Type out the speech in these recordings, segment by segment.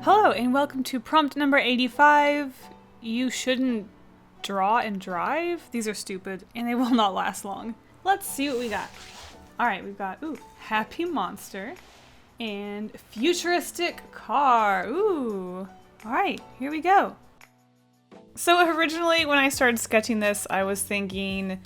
Hello and welcome to prompt number 85. You shouldn't draw and drive? These are stupid and they will not last long. Let's see what we got. Alright, we've got, happy monster and futuristic car. Ooh. Alright, here we go. So originally when I started sketching this, I was thinking,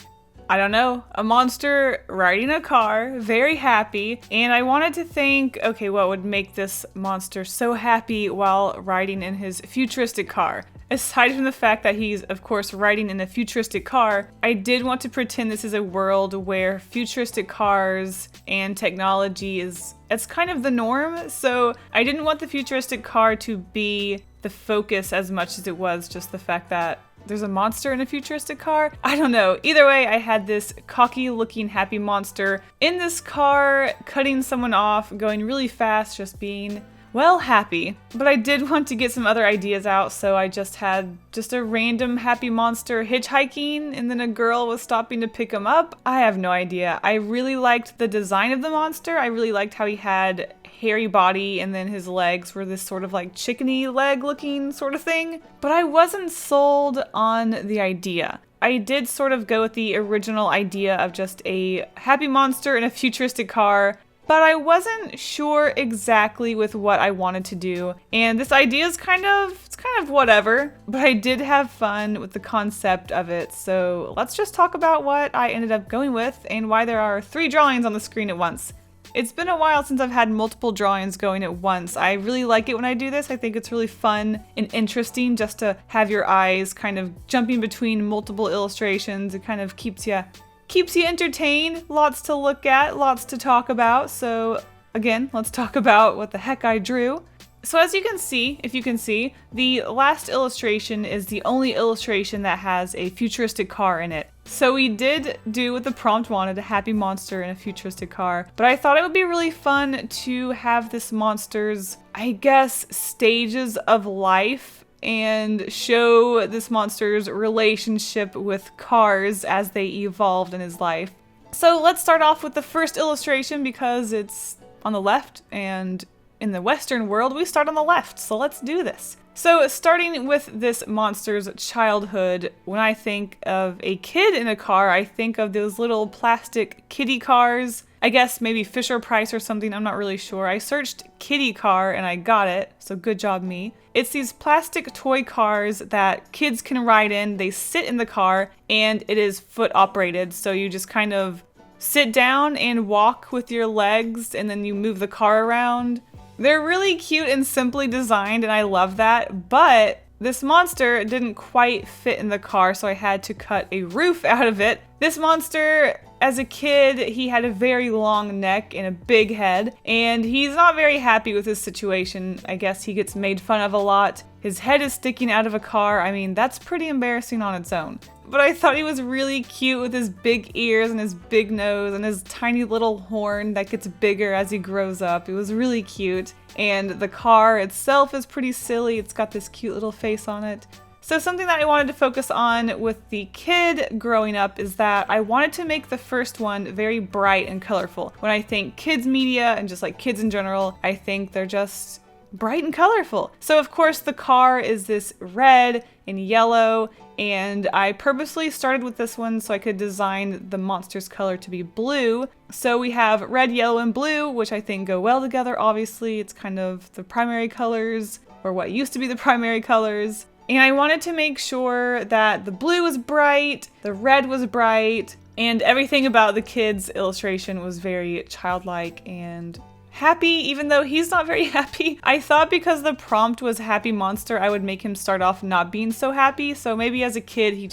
I don't know, a monster riding a car, very happy, and I wanted to think, okay, what would make this monster so happy while riding in his futuristic car? Aside from the fact that he's, of course, riding in a futuristic car, I did want to pretend this is a world where futuristic cars and technology it's kind of the norm, so I didn't want the futuristic car to be the focus as much as it was just the fact that there's a monster in a futuristic car. I don't know. Either way, I had this cocky looking happy monster in this car, cutting someone off, going really fast, just being, well, happy. But I did want to get some other ideas out, so I just had a random happy monster hitchhiking, and then a girl was stopping to pick him up. I have no idea. I really liked the design of the monster. I really liked how he had hairy body and then his legs were this sort of like chickeny leg looking sort of thing. But I wasn't sold on the idea. I did sort of go with the original idea of just a happy monster in a futuristic car, but I wasn't sure exactly with what I wanted to do. And this idea is kind of whatever, but I did have fun with the concept of it. So let's just talk about what I ended up going with and why there are 3 drawings on the screen at once. It's been a while since I've had multiple drawings going at once. I really like it when I do this. I think it's really fun and interesting just to have your eyes kind of jumping between multiple illustrations. It kind of keeps you entertained, lots to look at, lots to talk about. So again, let's talk about what the heck I drew. So as you can see, if you can see, the last illustration is the only illustration that has a futuristic car in it. So we did do what the prompt wanted, a happy monster in a futuristic car, but I thought it would be really fun to have this monster's, I guess, stages of life and show this monster's relationship with cars as they evolved in his life. So let's start off with the first illustration because it's on the left, and in the Western world, we start on the left, so let's do this. So starting with this monster's childhood, when I think of a kid in a car, I think of those little plastic kiddie cars. I guess maybe Fisher-Price or something, I'm not really sure. I searched kiddie car and I got it, so good job me. It's these plastic toy cars that kids can ride in. They sit in the car and it is foot operated, so you just kind of sit down and walk with your legs and then you move the car around. They're really cute and simply designed, and I love that, but this monster didn't quite fit in the car, so I had to cut a roof out of it. This monster, as a kid, he had a very long neck and a big head, and he's not very happy with his situation. I guess he gets made fun of a lot. His head is sticking out of a car. I mean, that's pretty embarrassing on its own. But I thought he was really cute with his big ears and his big nose and his tiny little horn that gets bigger as he grows up. It was really cute. And the car itself is pretty silly. It's got this cute little face on it. So something that I wanted to focus on with the kid growing up is that I wanted to make the first one very bright and colorful. When I think kids media and just like kids in general, I think they're just bright and colorful. So of course the car is this red and yellow, and I purposely started with this one so I could design the monster's color to be blue. So we have red, yellow, and blue, which I think go well together. Obviously, it's kind of the primary colors, or what used to be the primary colors. And I wanted to make sure that the blue was bright, the red was bright, and everything about the kid's illustration was very childlike and happy, even though he's not very happy. I thought because the prompt was happy monster, I would make him start off not being so happy. So maybe as a kid, he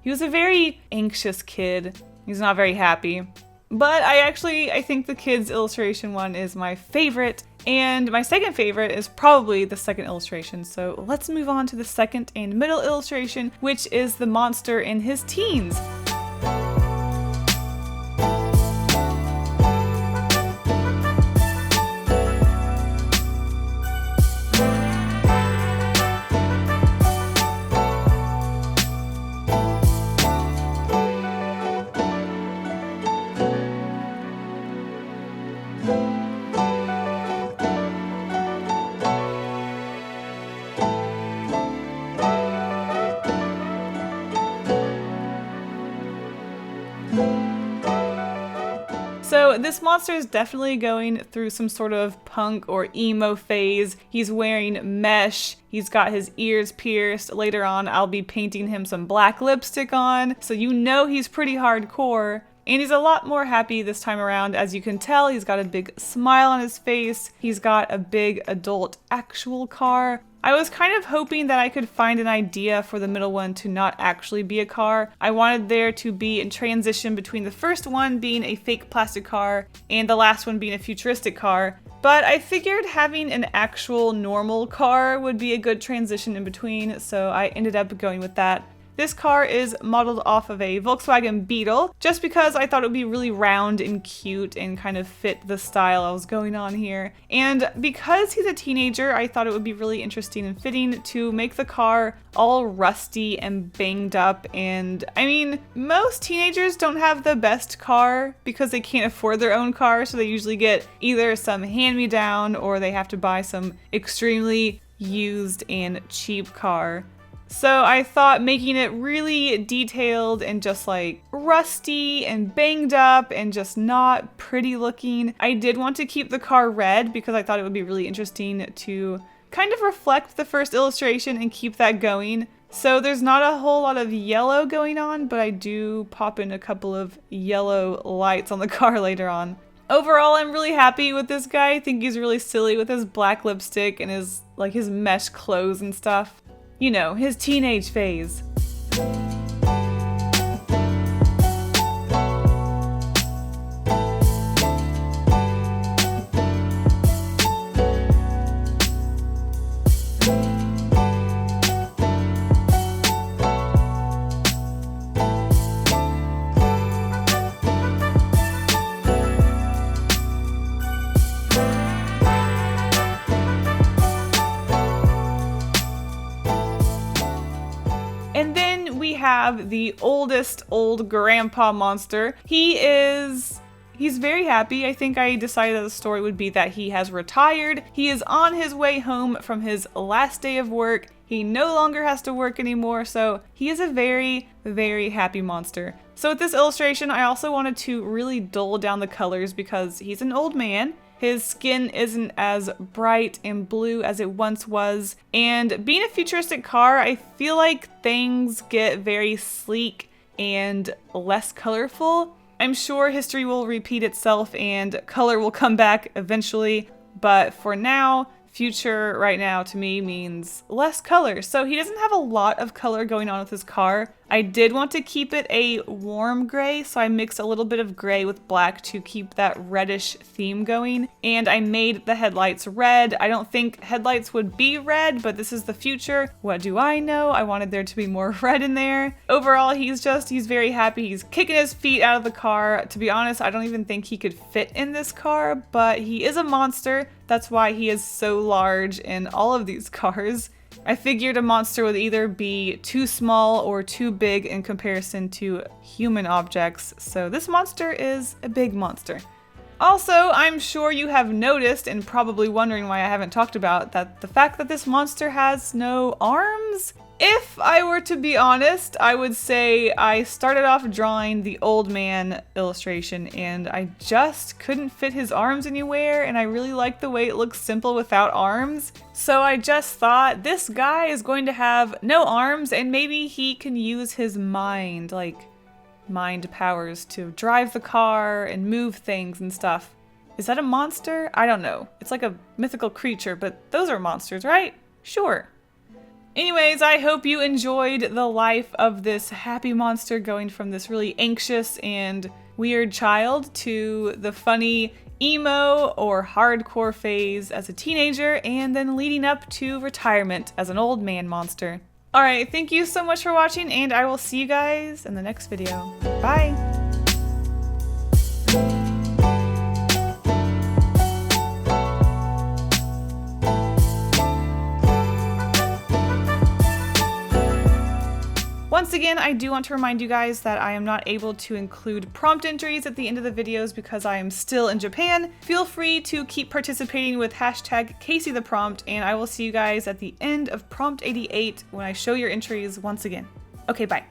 was a very anxious kid. He's not very happy. But I think the kid's illustration one is my favorite. And my second favorite is probably the second illustration. So let's move on to the second and middle illustration, which is the monster in his teens. So this monster is definitely going through some sort of punk or emo phase. He's wearing mesh. He's got his ears pierced. Later on, I'll be painting him some black lipstick on. So you know he's pretty hardcore. And he's a lot more happy this time around. As you can tell, he's got a big smile on his face. He's got a big adult actual car. I was kind of hoping that I could find an idea for the middle one to not actually be a car. I wanted there to be a transition between the first one being a fake plastic car and the last one being a futuristic car. But I figured having an actual normal car would be a good transition in between, so I ended up going with that. This car is modeled off of a Volkswagen Beetle, just because I thought it would be really round and cute and kind of fit the style I was going on here. And because he's a teenager, I thought it would be really interesting and fitting to make the car all rusty and banged up. And I mean, most teenagers don't have the best car because they can't afford their own car, so they usually get either some hand-me-down or they have to buy some extremely used and cheap car. So I thought making it really detailed and just like rusty and banged up and just not pretty looking. I did want to keep the car red because I thought it would be really interesting to kind of reflect the first illustration and keep that going. So there's not a whole lot of yellow going on, but I do pop in a couple of yellow lights on the car later on. Overall, I'm really happy with this guy. I think he's really silly with his black lipstick and his mesh clothes and stuff. You know, his teenage phase. Have the oldest old grandpa monster. He's very happy. I think I decided that the story would be that he has retired. He is on his way home from his last day of work. He no longer has to work anymore, so he is a very, very happy monster. So with this illustration, I also wanted to really dull down the colors because he's an old man. His skin isn't as bright and blue as it once was. And being a futuristic car, I feel like things get very sleek and less colorful. I'm sure history will repeat itself and color will come back eventually. But for now, future right now to me means less color. So he doesn't have a lot of color going on with his car. I did want to keep it a warm gray, so I mixed a little bit of gray with black to keep that reddish theme going. And I made the headlights red. I don't think headlights would be red, but this is the future. What do I know? I wanted there to be more red in there. Overall, he's very happy. He's kicking his feet out of the car. To be honest, I don't even think he could fit in this car, but he is a monster. That's why he is so large in all of these cars. I figured a monster would either be too small or too big in comparison to human objects, so this monster is a big monster. Also, I'm sure you have noticed, and probably wondering why I haven't talked about, that the fact that this monster has no arms? If I were to be honest, I would say I started off drawing the old man illustration and I just couldn't fit his arms anywhere, and I really like the way it looks simple without arms. So I just thought this guy is going to have no arms and maybe he can use his mind, like mind powers, to drive the car and move things and stuff. Is that a monster? I don't know. It's like a mythical creature, but those are monsters, right? Sure. Anyways, I hope you enjoyed the life of this happy monster going from this really anxious and weird child to the funny emo or hardcore phase as a teenager and then leading up to retirement as an old man monster. Alright, thank you so much for watching and I will see you guys in the next video. Bye! Once again, I do want to remind you guys that I am not able to include prompt entries at the end of the videos because I am still in Japan. Feel free to keep participating with hashtag #KaseyThePrompt, and I will see you guys at the end of prompt 88 when I show your entries once again. Okay, bye.